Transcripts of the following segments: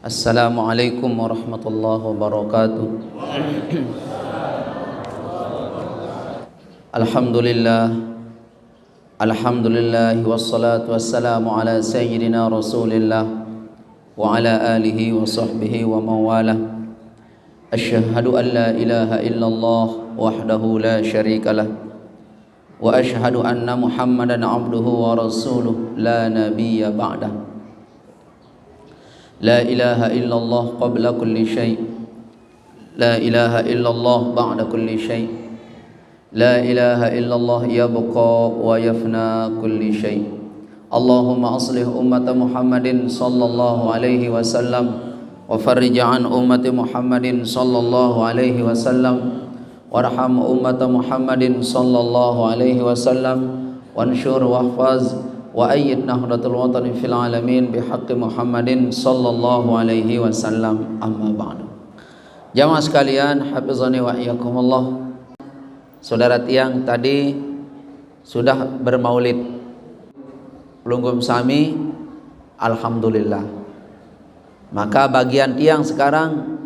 Assalamualaikum warahmatullahi wabarakatuh. Alhamdulillah wassalatu wassalamu ala sayyidina Rasulillah wa ala alihi wa sahbihi wa mawalah. Asyhadu an la ilaha illallah wahdahu la syarikalah wa asyhadu anna Muhammadan abduhu wa rasuluh la nabiyya ba'dah. La ilaha illallah qabla kulli syai', la ilaha illallah ba'da kulli syai', la ilaha illallah yabqa wa yafna kulli syai'. Allahumma aslih ummata Muhammadin sallallahu alaihi wasallam wa farrij an ummati Muhammadin sallallahu alaihi wasallam warham ummata Muhammadin sallallahu alaihi wasallam wanshur wahfaz wa ayyid nahdlatul watani fil alamin bihaqqi Muhammadin sallallahu alaihi wasallam, amma ba'du. Jamaah sekalian, hafizani wa iyyakumullah. Saudara tiang tadi sudah bermaulid Pelunggum Sami, alhamdulillah. Maka bagian tiang sekarang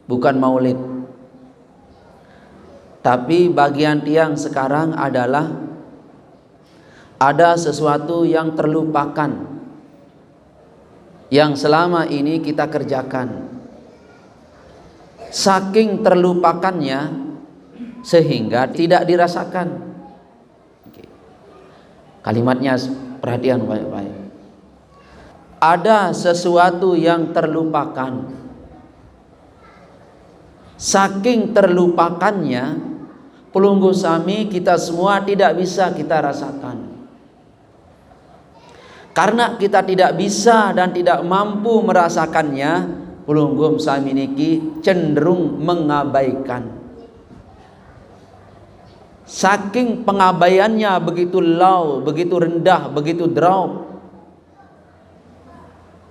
bukan maulid, tapi bagian tiang sekarang adalah ada sesuatu yang terlupakan yang selama ini kita kerjakan. Saking terlupakannya sehingga tidak dirasakan. Kalimatnya perhatian baik-baik. Ada sesuatu yang terlupakan. Saking terlupakannya, Pelunggu Sami kita semua tidak bisa kita rasakan. Karena kita tidak bisa dan tidak mampu merasakannya, Pelunggum Sami niki cenderung mengabaikan. Saking pengabaiannya begitu low, begitu rendah, begitu drop,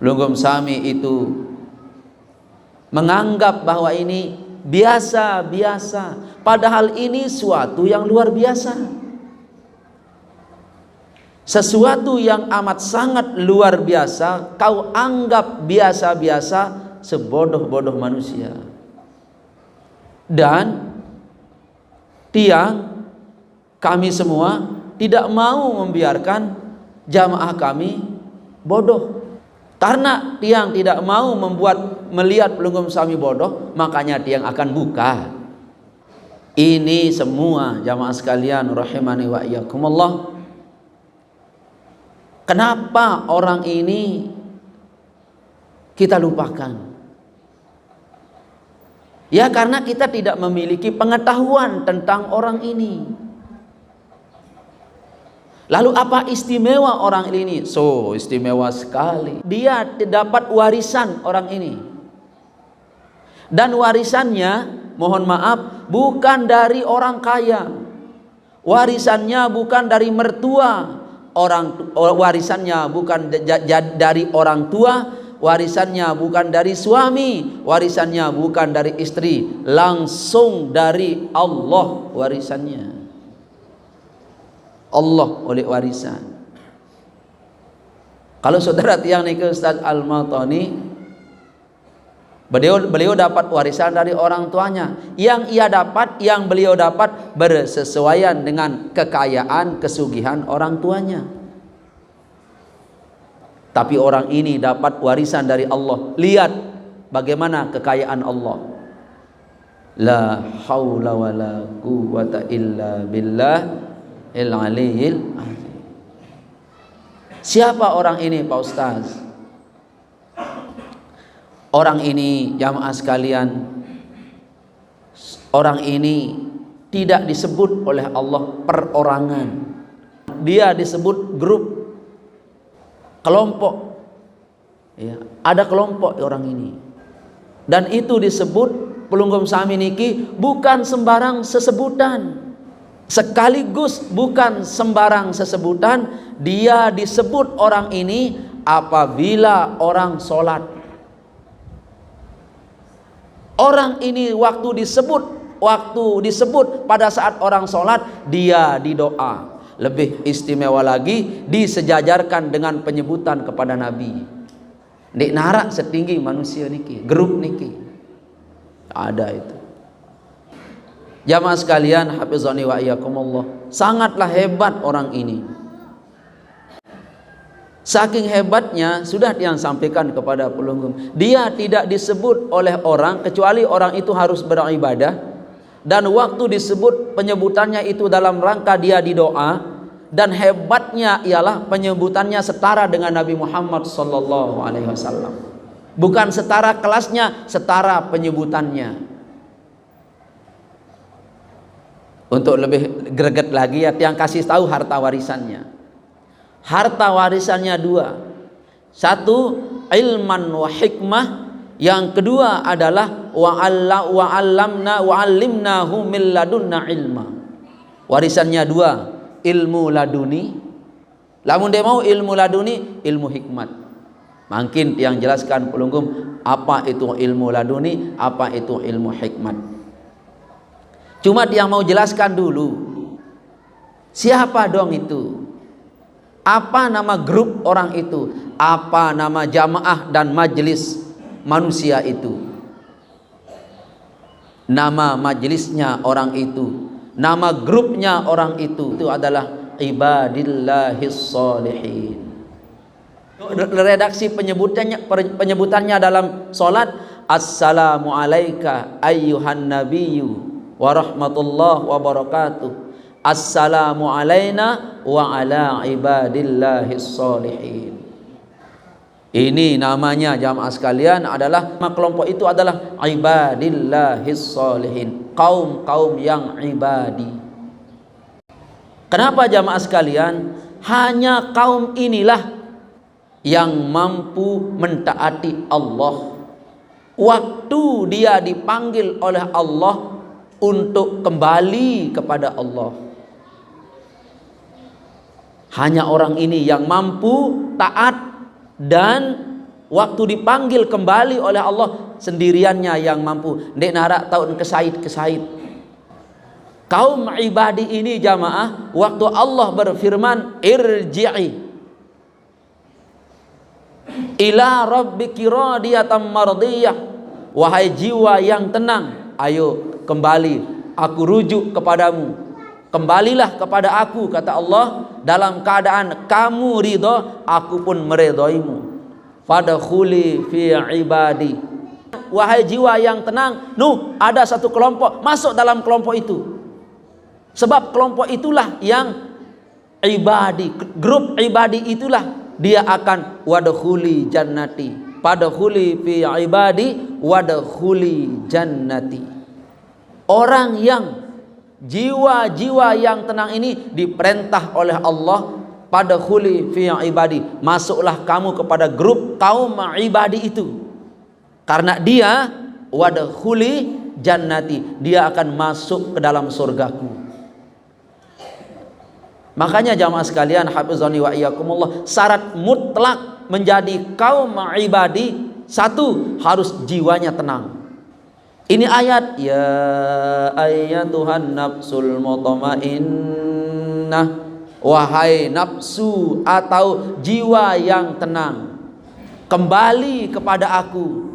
Pelunggum Sami itu menganggap bahwa ini biasa-biasa, padahal ini suatu yang luar biasa. Sesuatu yang amat sangat luar biasa kau anggap biasa-biasa, sebodoh-bodoh manusia. Dan tiang kami semua tidak mau membiarkan jamaah kami bodoh. Karena tiang tidak mau melihat Pelunggum Sami bodoh, makanya tiang akan buka. Ini semua jamaah sekalian rahimani wa iyyakumullah. Kenapa orang ini kita lupakan? Ya karena kita tidak memiliki pengetahuan tentang orang ini. Lalu apa istimewa orang ini? So istimewa sekali. Dia dapat warisan orang ini. Dan warisannya, mohon maaf, bukan dari orang kaya. Warisannya bukan dari mertua. Warisannya bukan dari orang tua, warisannya bukan dari suami, warisannya bukan dari istri, langsung dari Allah warisannya. Allah oleh warisan. Kalau saudara tiang nih ke Ustaz Al-Matani, beliau dapat warisan dari orang tuanya. Yang beliau dapat bersesuaian dengan kekayaan, kesugihan orang tuanya. Tapi orang ini dapat warisan dari Allah. Lihat bagaimana kekayaan Allah. La haula wala quwwata illa billahil aliyyil azim. Siapa orang ini Pak Ustaz? Orang ini jamaah sekalian, orang ini tidak disebut oleh Allah perorangan. Dia disebut grup, kelompok. Ya, ada kelompok orang ini. Dan itu disebut Pelunggum Sami niki bukan sembarang sesebutan. Sekaligus bukan sembarang sesebutan. Dia disebut orang ini apabila orang sholat. Orang ini waktu disebut pada saat orang sholat, dia didoa. Lebih istimewa lagi disejajarkan dengan penyebutan kepada Nabi. Nek narak setinggi manusia niki, grup niki. Ada itu. Jamaah sekalian, hafizani wa iyyakumullah. Sangatlah hebat orang ini. Saking hebatnya, sudah yang sampaikan kepada pelunggung, dia tidak disebut oleh orang kecuali orang itu harus beribadah, dan waktu disebut penyebutannya itu dalam rangka dia didoa, dan hebatnya ialah penyebutannya setara dengan Nabi Muhammad SAW. Bukan setara kelasnya, setara penyebutannya. Untuk lebih greget lagi ya, yang kasih tahu harta warisannya. Harta warisannya dua. Satu, ilman wa hikmah. Yang kedua adalah wa'allimnahu min ladunna ilma. Warisannya dua, ilmu laduni. Lamun dia mau ilmu laduni, ilmu hikmat. Makin yang jelaskan pelunggum apa itu ilmu laduni, apa itu ilmu hikmat. Cuma dia mau jelaskan dulu, siapa dong itu? Apa nama grup orang itu? Apa nama jamaah dan majelis manusia itu? Nama majelisnya orang itu, nama grupnya orang itu adalah ibadillahis sholihin. Redaksi penyebutannya dalam salat, assalamu alayka ayyuhan nabiyyu wa rahmatullahi wa barakatuh. Assalamu alayna wa ala ibadillahis sholihin. Ini namanya jamaah sekalian adalah, kelompok itu adalah ibadillahis sholihin, kaum yang ibadi. Kenapa jamaah sekalian? Hanya kaum inilah yang mampu mentaati Allah waktu dia dipanggil oleh Allah untuk kembali kepada Allah. Hanya orang ini yang mampu taat, dan waktu dipanggil kembali oleh Allah sendiriannya yang mampu. Ndek narak tahun kesaid. Kaum ibadi ini jamaah, waktu Allah berfirman irji'i ila rabbiki radiyatan mardiyah, wahai jiwa yang tenang, ayo kembali, aku rujuk kepadamu. Kembalilah kepada aku, kata Allah, dalam keadaan kamu ridho, aku pun meridhoimu. Fadkhuli fi ibadi. Wahai jiwa yang tenang, ada satu kelompok, masuk dalam kelompok itu. Sebab kelompok itulah yang ibadi, grup ibadi itulah dia akan wadkhuli jannati. Fadkhuli fi ibadi wadkhuli jannati. Orang yang jiwa-jiwa yang tenang ini diperintah oleh Allah, pada khuli fi ibadi, masuklah kamu kepada grup kaum ibadi itu, karena dia wadkhuli jannati, dia akan masuk ke dalam surgaku. Makanya jamaah sekalian, hafizani wa iyyakumullah, syarat mutlak menjadi kaum ibadi, satu, harus jiwanya tenang. Ini ayat, ya ayyatuhan nafsul mutmainnah, wahai nafsu atau jiwa yang tenang, kembali kepada aku.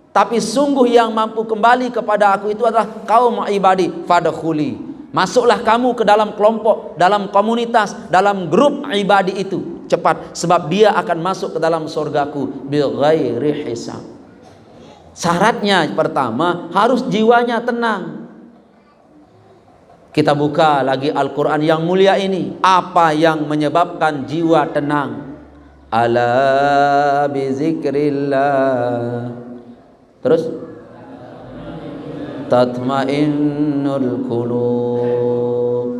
Tapi sungguh yang mampu kembali kepada aku itu adalah kaum ibadi. Fadkhuli, masuklah kamu ke dalam kelompok, dalam komunitas, dalam grup ibadi itu cepat, sebab dia akan masuk ke dalam surgaku bighairi hisab. Syaratnya pertama harus jiwanya tenang. Kita buka lagi Al-Quran yang mulia ini. Apa yang menyebabkan jiwa tenang? Ala bizikrillah. Terus tatmainnul qulub.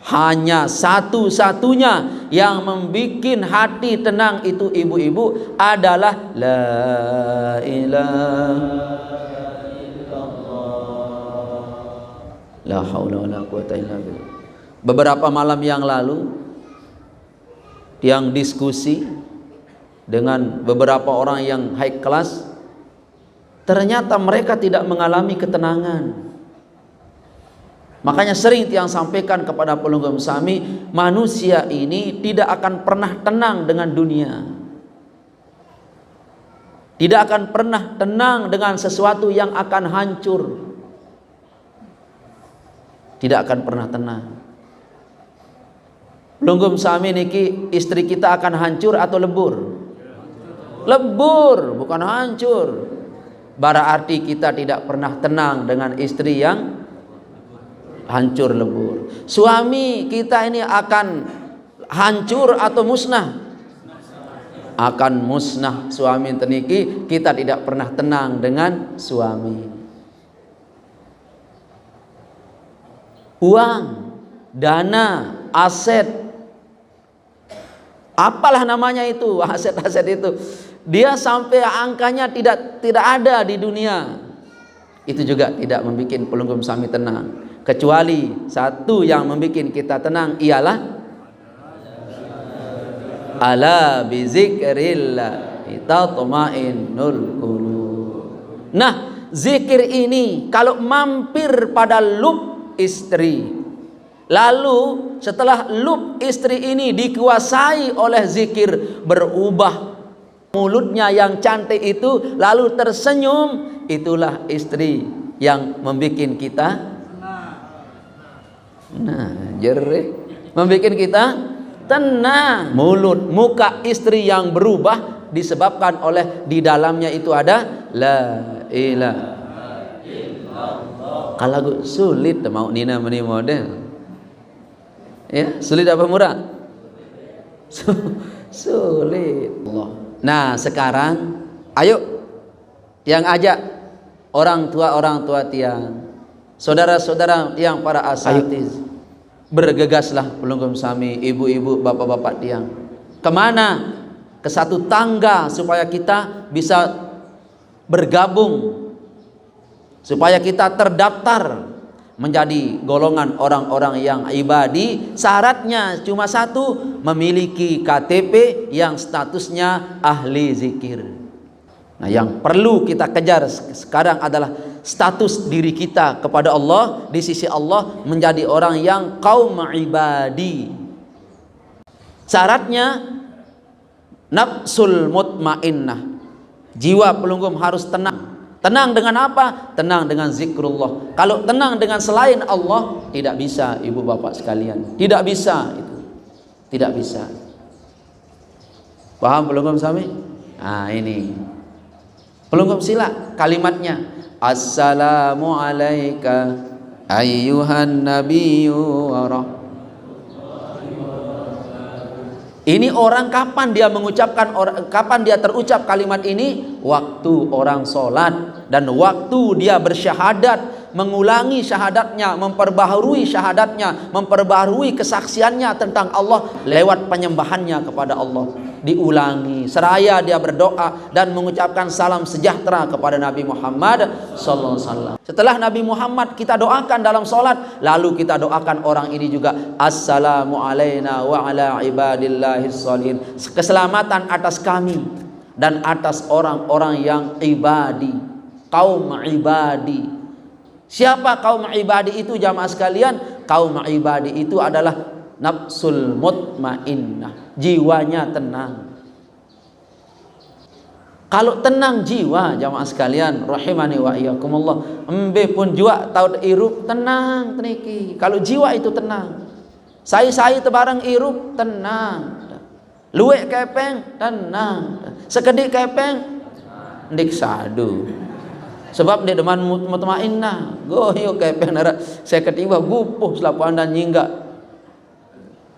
Hanya satu-satunya yang membuat hati tenang itu ibu-ibu adalah la ilaha illallah, la haula wala quwata illa billah. Beberapa malam yang lalu yang diskusi dengan beberapa orang yang high class, ternyata mereka tidak mengalami ketenangan. Makanya sering tiang sampaikan kepada pelungguh sami, manusia ini tidak akan pernah tenang dengan dunia. Tidak akan pernah tenang dengan sesuatu yang akan hancur. Tidak akan pernah tenang. Pelungguh sami niki, istri kita akan hancur atau lebur? Lebur, bukan hancur. Berarti kita tidak pernah tenang dengan istri yang hancur lebur. Suami kita ini akan hancur atau musnah? Akan musnah. Suami teniki, kita tidak pernah tenang dengan suami. Uang, dana, aset, apalah namanya itu, aset-aset itu, dia sampai angkanya tidak ada di dunia, itu juga tidak membuat pelungguh sami tenang. Kecuali satu yang membuat kita tenang ialah ala bizikrillah tatma'innul qulub. Nah, zikir ini kalau mampir pada lub istri, lalu setelah lub istri ini dikuasai oleh zikir, berubah mulutnya yang cantik itu lalu tersenyum, itulah istri yang membuat kita jerih, membuat kita tenang. Mulut, muka istri yang berubah disebabkan oleh di dalamnya itu ada la ilaha. Kalau sulit mau nina meni model, ya sulit apa murah? Sulit. Nah sekarang ayo yang ajak orang tua tiang, saudara-saudara yang para asatiz, bergegaslah pelungguh sami, ibu-ibu, bapak-bapak tiang. Kemana? Ke satu tangga supaya kita bisa bergabung, supaya kita terdaftar menjadi golongan orang-orang yang ibadi. Syaratnya cuma satu, memiliki KTP yang statusnya ahli zikir. Nah, yang perlu kita kejar sekarang adalah status diri kita kepada Allah, di sisi Allah menjadi orang yang kaum ibadi. Syaratnya nafsul mutmainnah, jiwa pelungguh harus tenang. Tenang dengan apa? Tenang dengan zikrullah. Kalau tenang dengan selain Allah, tidak bisa, ibu bapak sekalian, tidak bisa itu, tidak bisa. Paham pelungguh sami? Nah ini pelungguh sila kalimatnya, assalamu alayka ayyuhan nabiyyu wa rahmatullahi. Ini orang kapan dia mengucapkan, kapan dia terucap kalimat ini? Waktu orang sholat dan waktu dia bersyahadat, mengulangi syahadatnya, memperbaharui syahadatnya, memperbaharui kesaksiannya tentang Allah lewat penyembahannya kepada Allah. Diulangi seraya dia berdoa dan mengucapkan salam sejahtera kepada Nabi Muhammad sallallahu alaihi wasallam. Setelah Nabi Muhammad kita doakan dalam sholat, lalu kita doakan orang ini juga, assalamu alaina wa ala ibadillahis sholihin, keselamatan atas kami dan atas orang-orang yang ibadi, kaum ibadi. Siapa kaum ibadi itu jamaah sekalian? Kaum ibadi itu adalah nafsul mutmainnah, jiwanya tenang. Kalau tenang jiwa jamaah sekalian rahimani wa iyyakumullah, embe pun jua tahu irup tenang teniki. Kalau jiwa itu tenang, sai tebarang irup tenang, luwek kepeng tenang, sekedik kepeng ndik sadu. Sebab dia deman mutmainnah, goyo kepeng nara seket iwa gupuh selapu anda nyingga.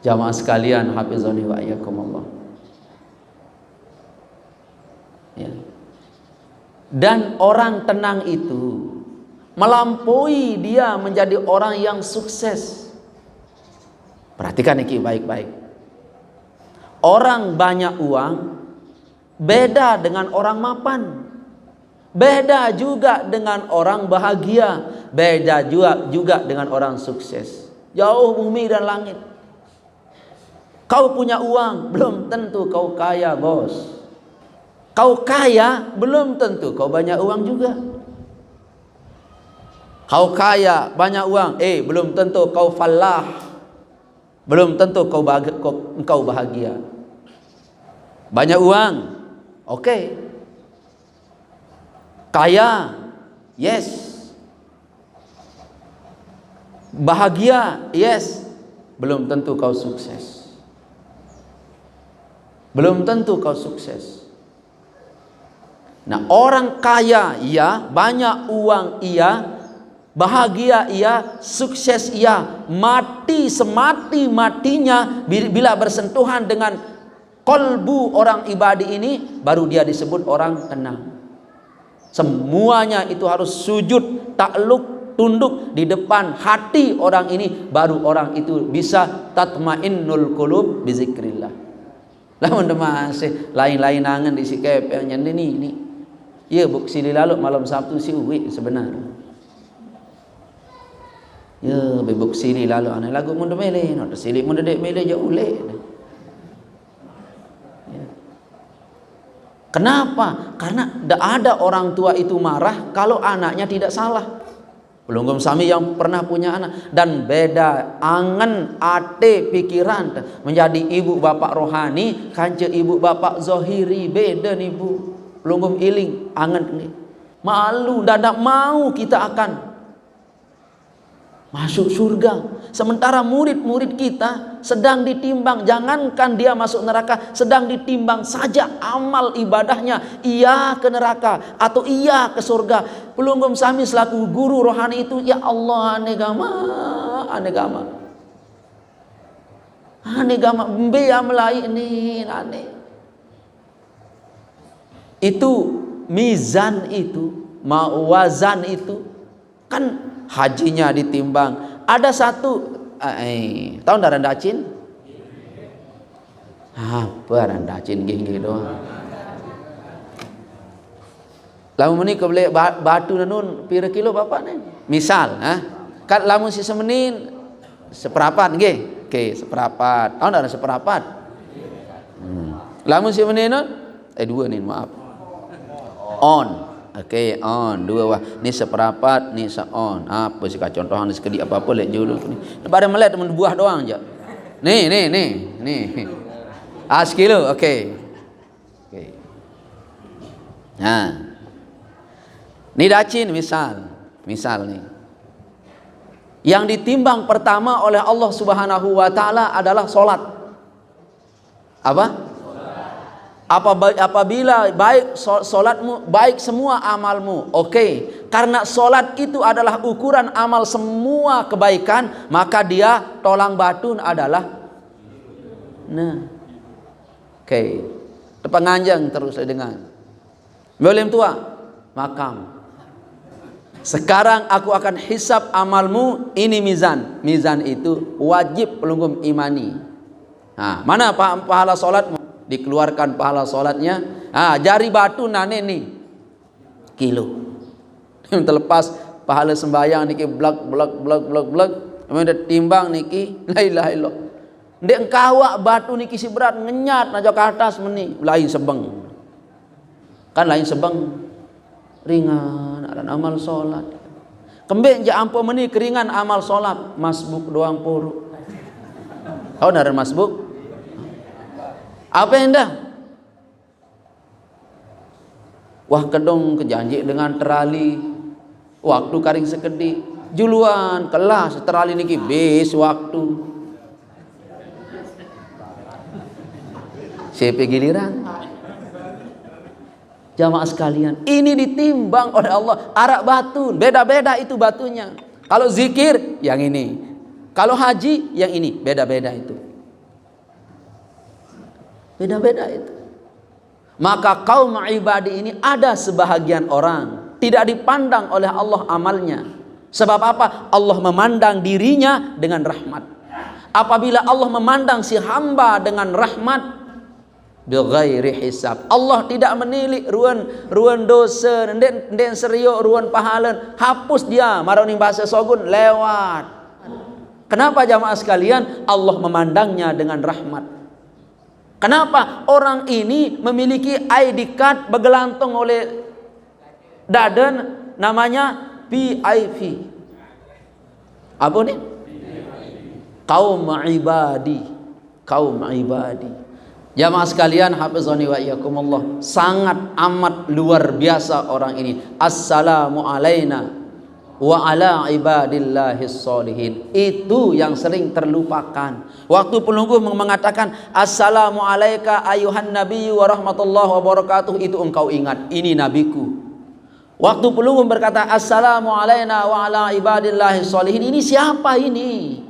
Jamaah sekalian hafizani wa iyyakumullah. Ya. Dan orang tenang itu melampaui dia menjadi orang yang sukses. Perhatikan ini baik-baik. Orang banyak uang beda dengan orang mapan, beda juga dengan orang bahagia, beda juga dengan orang sukses. Jauh bumi dan langit. Kau punya uang belum tentu kau kaya, bos. Kau kaya belum tentu kau banyak uang juga. Kau kaya banyak uang, belum tentu kau falah. Belum tentu kau bahagia. Banyak uang, oke. Kaya, yes. Bahagia, yes. Belum tentu kau sukses. Belum tentu kau sukses. Nah, orang kaya iya, banyak uang iya, bahagia iya, sukses iya, mati semati-matinya bila bersentuhan dengan kolbu orang ibadi ini, baru dia disebut orang tenang. Semuanya itu harus sujud, takluk, tunduk di depan hati orang ini, baru orang itu bisa tatmainnul qulub bizikrillah. Lamun masih lain-lain angan di sikep yang nyende ini. Ya buk sili lalu malam Sabtu si uwi sebenarnya. Ya bebuk sili lalu aneh lagu mun mele, no sili mun dek mele je ule. Ya. Kenapa? Karena tidak ada orang tua itu marah kalau anaknya tidak salah. Belum sami yang pernah punya anak, dan beda angan ate pikiran menjadi ibu bapak rohani kance ibu bapak zohiri, beda nih bu. Belum iling angan ini malu, tidak mau kita akan masuk surga, sementara murid-murid kita sedang ditimbang. Jangankan dia masuk neraka, sedang ditimbang saja amal ibadahnya, ia ke neraka atau ia ke surga. Pelunggum sami selaku guru rohani itu, ya Allah, anegama mbea melai ini aneh. Itu mizan itu, mawazan itu kan hajinya ditimbang. Ada satu tahun darah dacin apa randacin gini doang. Lamun meuni kau beli batu nanun pira kilo bapak nih misal kan lamun si semenin seperapat nggih oke seperapat tahun darah seperapat lamun si semenin dua nih maaf on. Oke, on dua wah. Ni seperapat, ni seon. Apa sih contohan sekedi apa-apa lek julu ni. Pada melet men buah doang je. Nih. Sekilo, oke. Nah. Ni dacin misal nih. Yang ditimbang pertama oleh Allah Subhanahu wa taala adalah salat. Apa? Apabila baik solatmu, baik semua amalmu, oke. Karena solat itu adalah ukuran amal semua kebaikan, maka dia tolang batun adalah oke. Penganjang terus dengan boleh tua makam. Sekarang aku akan hisab amalmu, ini mizan. Mizan itu wajib pelunggum imani. Nah, mana pahala solatmu? Dikeluarkan pahala solatnya. Jari batu nane nih kilo. Terlepas pahala sembahyang niki blak. Kemudian timbang niki la ilaha illallah. Ndek kawak batu niki si berat ngenyat najo ke atas meni lain sebeng. Kan lain sebeng ringan ada amal solat. Kembek je ampo meni keringan amal solat, masbuk doang puru. Kau nara masbuk? Apa yang dah? Wah kedong kejanji dengan terali waktu karing sekedi juluan kelas terali niki bis waktu siapa giliran jamaah sekalian ini ditimbang oleh Allah arak batu beda-beda itu batunya. Kalau zikir yang ini, kalau haji yang ini, beda-beda itu. Beda-beda itu. Maka kaum ibadi ini ada sebahagian orang tidak dipandang oleh Allah amalnya. Sebab apa? Allah memandang dirinya dengan rahmat. Apabila Allah memandang si hamba dengan rahmat bighairi hisab, Allah tidak menilik ruan dosa den serio ruan pahala, hapus dia maroni bahasa sogun lewat. Kenapa jamaah sekalian? Allah memandangnya dengan rahmat. Kenapa? Orang ini memiliki ID card bergelantung oleh dadan, namanya PIV. Apa nih? Kaum ibadi. Kaum ibadi. Jamaah sekalian, hafizani wa iyyakumullah, sangat amat luar biasa orang ini. Assalamu alaina wa ala ibadillahis sholihin. Itu yang sering terlupakan. Waktu pelungguh mengatakan assalamu alaika ayuhan nabiyyu wa rahmatullahi wa barakatuh, itu engkau ingat, ini nabiku. Waktu pelungguh berkata assalamu alaina wa ala ibadillahis sholihin, ini siapa ini?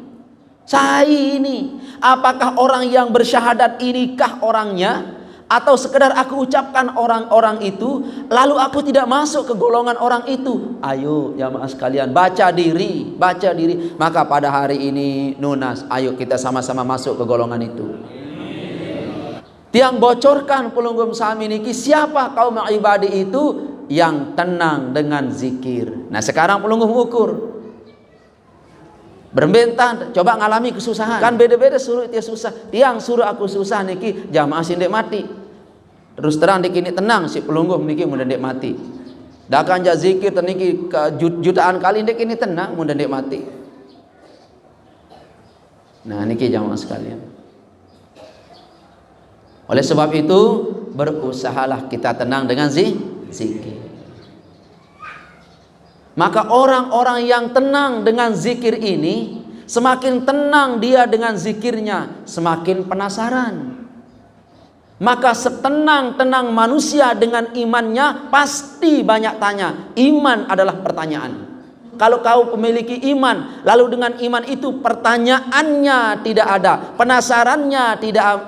Saya ini. Apakah orang yang bersyahadat inikah orangnya? Atau sekedar aku ucapkan orang-orang itu, lalu aku tidak masuk ke golongan orang itu? Ayo jamaah sekalian, baca diri, baca diri. Maka pada hari ini Nunas, ayo kita sama-sama masuk ke golongan itu. Tiang bocorkan pelunggum sami niki, siapa kaum ibadi itu? Yang tenang dengan zikir. Nah sekarang pelunggum ukur, berbentan, coba ngalami kesusahan. Kan beda-beda suruh dia susah. Tiang suruh aku susah niki, jamaah sindek mati. Terus terang niki ini tenang si pelungguh niki mudah dek mati. Dakan ja zikir niki jutaan kali niki ini tenang mudah dek mati. Nah niki jamaah sekalian. Oleh sebab itu berusahalah kita tenang dengan zikir. Maka orang-orang yang tenang dengan zikir ini, semakin tenang dia dengan zikirnya, semakin penasaran. Maka setenang-tenang manusia dengan imannya, pasti banyak tanya. Iman adalah pertanyaan. Kalau kau memiliki iman, lalu dengan iman itu pertanyaannya tidak ada, penasarannya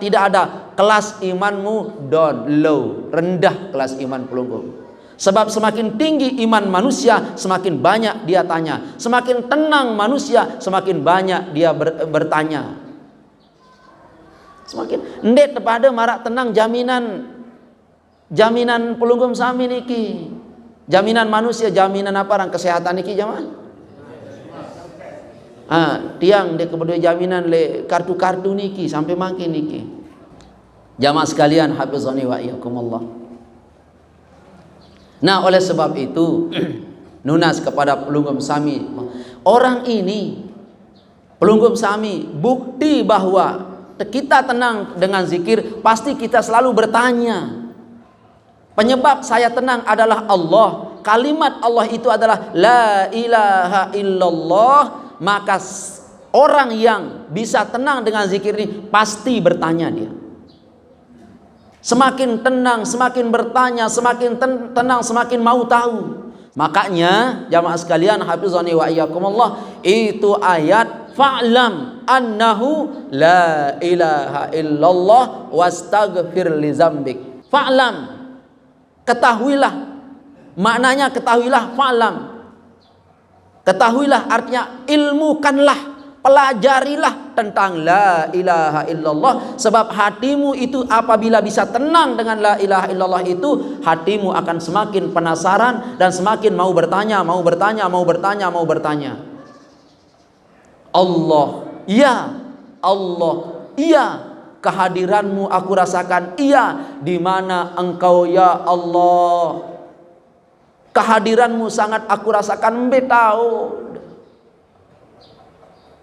tidak ada, kelas imanmu down, low, rendah kelas iman pelungguh. Sebab semakin tinggi iman manusia, semakin banyak dia tanya. Semakin tenang manusia, semakin banyak dia bertanya. Semakin ndek kepada marak tenang jaminan pelunggum sami niki. Jaminan manusia, jaminan apa orang kesehatan niki jamaah? Tiang dek kepada jaminan le kartu-kartu niki sampai makin niki. Jamaah sekalian, hafizani wa iyyakumullah. Nah oleh sebab itu Nunas kepada pelunggum sami, orang ini pelunggum sami, bukti bahwa kita tenang dengan zikir, pasti kita selalu bertanya. Penyebab saya tenang adalah Allah. Kalimat Allah itu adalah la ilaha illallah. Maka orang yang bisa tenang dengan zikir ini pasti bertanya dia. Semakin tenang, semakin bertanya, semakin tenang, semakin mau tahu. Makanya jamaah sekalian, hafizani wa iyyakumullah, itu ayat fa'lam annahu la ilaha illallah wastaghfir li dzambik. Fa'lam, ketahuilah, maknanya ketahuilah, fa'lam, ketahuilah artinya ilmukanlah, pelajarilah tentang la ilaha illallah. Sebab hatimu itu apabila bisa tenang dengan la ilaha illallah itu, hatimu akan semakin penasaran dan semakin mau bertanya, mau bertanya, mau bertanya, mau bertanya. Allah, iya, Allah, iya, kehadiranmu aku rasakan, iya, di mana engkau ya Allah, kehadiranmu sangat aku rasakan, mbe tahu.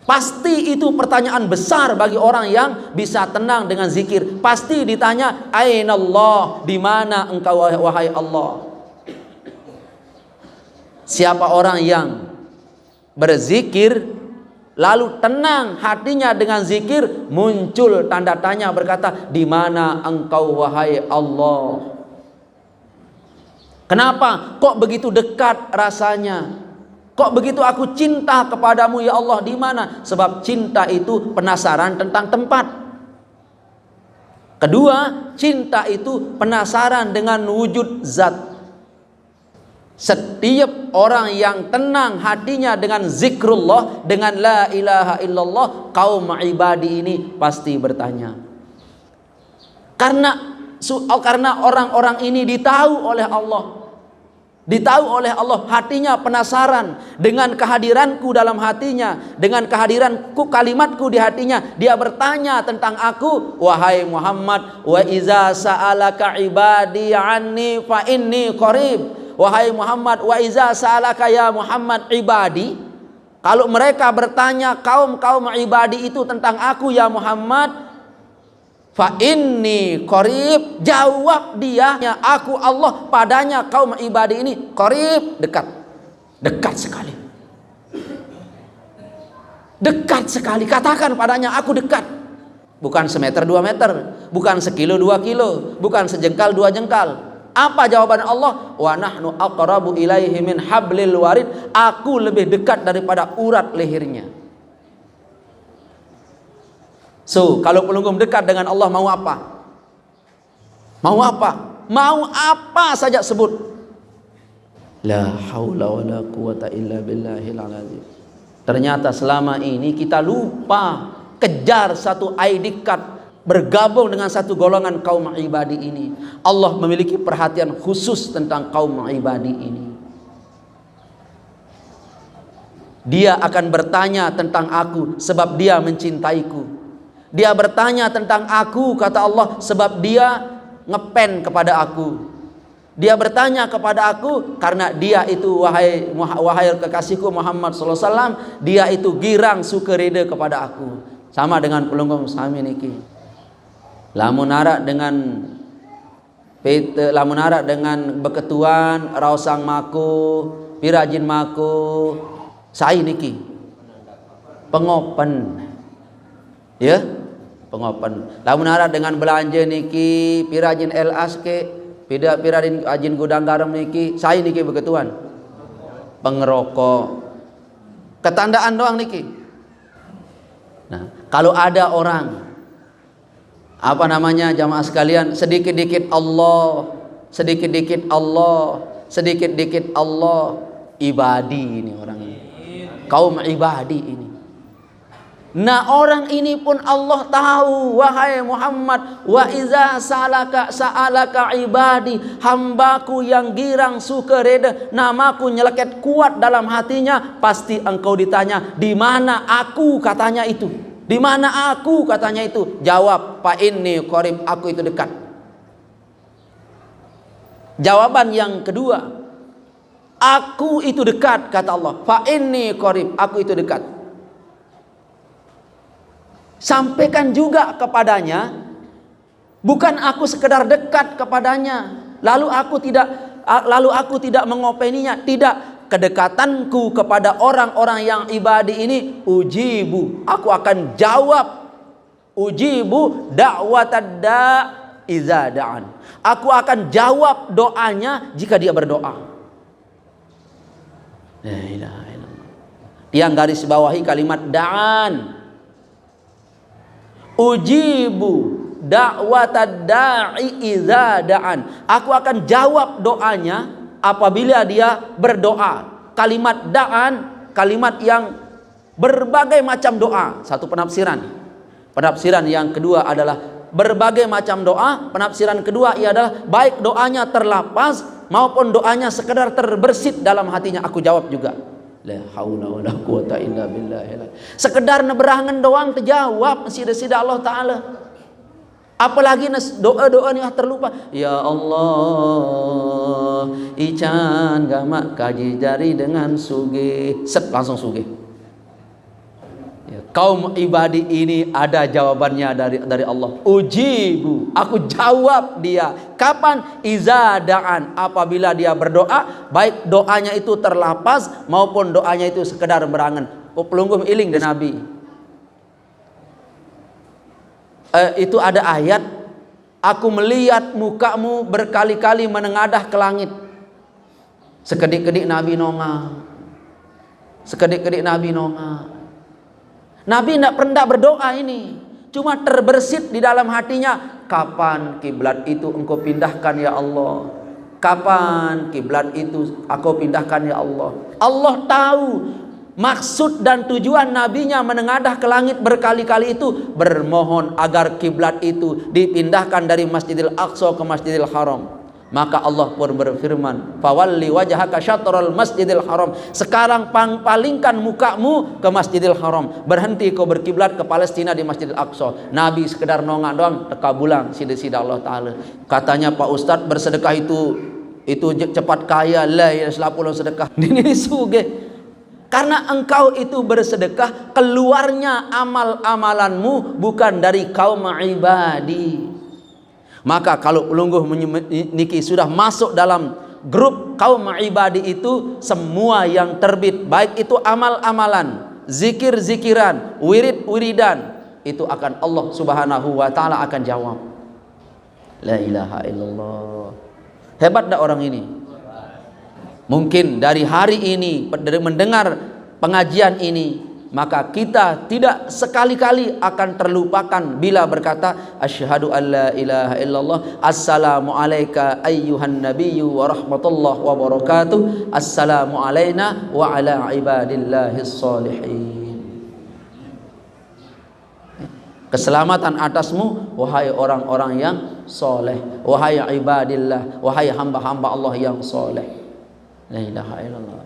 Pasti itu pertanyaan besar bagi orang yang bisa tenang dengan zikir. Pasti ditanya, aina Allah, di mana engkau wahai Allah. Siapa orang yang berzikir lalu tenang hatinya dengan zikir, muncul tanda tanya berkata, di mana engkau wahai Allah. Kenapa kok begitu dekat rasanya? Kok begitu aku cinta kepadamu ya Allah, di mana? Sebab cinta itu penasaran tentang tempat. Kedua, cinta itu penasaran dengan wujud zat. Setiap orang yang tenang hatinya dengan zikrullah, dengan la ilaha illallah, kaum ibadi ini pasti bertanya. Karena orang-orang ini ditahu oleh Allah. Ditahu oleh Allah, hatinya penasaran dengan kehadiranku dalam hatinya, dengan kehadiranku, kalimatku di hatinya. Dia bertanya tentang aku, wahai Muhammad, wa iza sa'alaka ibadi anni fa inni qarib. Wahai Muhammad, wa iza sa'alaka ya Muhammad ibadi. Kalau mereka bertanya kaum ibadi itu tentang aku ya Muhammad, fa inni qarib, jawab dia, aku Allah padanya kaum ibadi ini qarib, dekat. Dekat sekali. Dekat sekali. Katakan padanya, aku dekat. Bukan semeter 2 meter, bukan sekilo 2 kilo, bukan sejengkal 2 jengkal. Apa jawaban Allah? Wa nahnu aqrabu ilaihi min hablil warid. Aku lebih dekat daripada urat lehernya. So, kalau pelungkum dekat dengan Allah, mau apa? Mau apa? Mau apa saja sebut. La haula wala quwata illa billahil azim. Ternyata selama ini kita lupa kejar satu ID card, bergabung dengan satu golongan kaum ibadi ini. Allah memiliki perhatian khusus tentang kaum ibadi ini. Dia akan bertanya tentang aku sebab dia mencintaiku. Dia bertanya tentang aku, kata Allah, sebab dia ngepen kepada aku. Dia bertanya kepada aku karena dia itu, wahai kekasihku Muhammad sallallahu alaihi wasallam, dia itu girang suka reda kepada aku. Sama dengan pelungkum sami niki. Lamun arak dengan beketuan rausang maku, pirajin maku, sai niki pengopen. Ya, pengopen. Lamun arah dengan belanja niki, pirajin LAS ke, pirajin ajin gudang garam niki, saya niki begituan. Pengerokok. Ketandaan doang niki. Nah, kalau ada orang jamaah sekalian, sedikit-dikit Allah, sedikit-dikit Allah, sedikit-dikit Allah, ibadi ini orang ini. Kaum ibadi ini. Nah, orang ini pun Allah tahu, wahai Muhammad, wa iza sa'alaka ibadi, hambaku yang girang suka reda, namaku nyeleket kuat dalam hatinya, pasti engkau ditanya, di mana aku, katanya itu. Di mana aku, katanya itu. Jawab, fa inni qarib, aku itu dekat. Jawaban yang kedua, aku itu dekat, kata Allah. Fa inni qarib, aku itu dekat. Sampaikan juga kepadanya, bukan aku sekedar dekat kepadanya, lalu aku tidak mengopeninya. Tidak, kedekatanku kepada orang-orang yang ibadi ini, ujibu, aku akan jawab. Ujibu da'watad da' iza da'an, aku akan jawab doanya jika dia berdoa. La ilaha illallah. Yang garis bawahi kalimat da'an. Ujibu da'watad da'i idza da'an, aku akan jawab doanya apabila dia berdoa. Kalimat da'an, kalimat yang berbagai macam doa. Satu penafsiran. Penafsiran yang kedua adalah berbagai macam doa. Penafsiran kedua ialah baik doanya terlapas maupun doanya sekedar terbersit dalam hatinya, aku jawab juga. La haula wala quwata illa billah. Sekedar neberangan doang terjawab sida-sida Allah taala. Apalagi doa-doa ni terlupa. Ya Allah, ican gamak kaji jari dengan sugih, set langsung sugih. Ya, kaum ibadi ini ada jawabannya dari Allah. Ujibu, aku jawab dia. Kapan? Iza da'an, apabila dia berdoa, baik doanya itu terlapas maupun doanya itu sekedar berangan. Pelungkum iling dan Nabi. Itu ada ayat, aku melihat mukamu berkali-kali menengadah ke langit. Sekedik-kedik Nabi nongah. Sekedik-kedik Nabi nongah. Nabi tidak pernah berdoa ini, cuma terbersit di dalam hatinya, kapan kiblat itu engkau pindahkan ya Allah? Kapan kiblat itu aku pindahkan ya Allah? Allah tahu maksud dan tujuan nabinya menengadah ke langit berkali-kali itu, bermohon agar kiblat itu dipindahkan dari Masjidil Aqsa ke Masjidil Haram. Maka Allah pun berfirman, "Fawalli wajhaka syatral masjidil haram." Sekarang palingkan mukamu ke Masjidil Haram. Berhenti kau berkiblat ke Palestina di Masjidil Aqsa. Nabi sekedar nongak doang teka bulang sida-sida Allah taala. Katanya Pak Ustadz, bersedekah itu cepat kaya, la ya selapul sedekah. Ini sugih. Karena engkau itu bersedekah, keluarnya amal-amalanmu bukan dari kaum ibadi. Maka kalau pelungguh niki sudah masuk dalam grup kaum ibadi itu, semua yang terbit, baik itu amal-amalan, zikir-zikiran, wirid-wiridan, itu akan Allah Subhanahu wa taala akan jawab. La ilaha illallah. Hebat tak orang ini? Mungkin dari hari ini, dari mendengar pengajian ini, maka kita tidak sekali-kali akan terlupakan bila berkata asyhadu alla ilaha illallah, assalamu alayka ayyuhan nabiyyu wa rahmatullahi wa barakatuh, assalamu alayna wa ala ibadillahis sholihin. Keselamatan atasmu wahai orang-orang yang soleh, wahai ibadillah, wahai hamba-hamba Allah yang soleh. La ilaha illallah.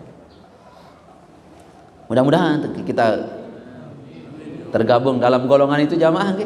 Mudah-mudahan kita tergabung dalam golongan itu jamaah.